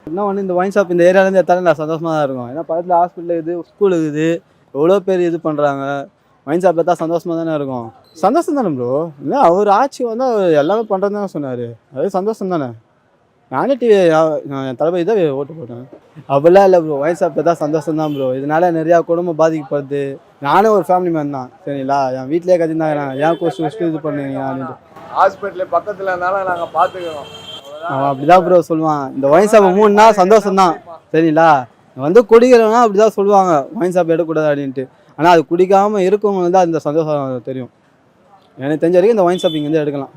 என்ன ஒன்று இந்த ஒயின் ஷாப் இந்த ஏரியாலேருந்து எடுத்தாலும் நான் சந்தோஷமாக தான் இருக்கும். ஏன்னா பக்கத்தில் ஹாஸ்பிட்டல் இருக்குது, ஸ்கூல் இருக்குது, எவ்வளோ பேர் இது பண்ணுறாங்க. ஒயின் ஷாப் எடுத்தால் சந்தோஷமாக தானே இருக்கும். சந்தோஷம் தானே ப்ரோ. இல்லை அவர் ஆட்சி வந்து அவர் எல்லாமே பண்ணுறது தானே சொன்னார். அது சந்தோஷம் தானே. நானே என் தளபதி தான் ஓட்டு போட்டேன். அப்படிலாம் இல்லை ப்ரோ. ஒயின் ஷாப் எடுத்தால் சந்தோஷம் தான் ப்ரோ. இதனால நிறையா குடும்பம் பாதிக்கப்படுது. நானே ஒரு ஃபேமிலி மேன் தான் சரிங்களா. என் வீட்டிலே கத்திருந்தாங்க ஏன் கோஸ்ட் இது பண்ணுவீங்க அப்படின்ட்டு. ஹாஸ்பிட்டல் பக்கத்தில் இருந்தாலும் நாங்கள் பார்த்துக்கிறோம். அவன் அப்படிதான் ப்ரோ சொல்லுவான். இந்த ஒயின் ஷாப் மூணுனா சந்தோஷம் தான் சரிங்களா. வந்து குடிக்கிறவனா அப்படிதான் சொல்லுவாங்க ஒயின் ஷாப் எடுக்கக்கூடாது அப்படின்ட்டு. ஆனால் அது குடிக்காமல் இருக்கவங்க தான் இந்த சந்தோஷம் தெரியும். எனக்கு தெரிஞ்ச வரைக்கும் இந்த ஒயின் ஷாப் இங்கேருந்து எடுக்கலாம்.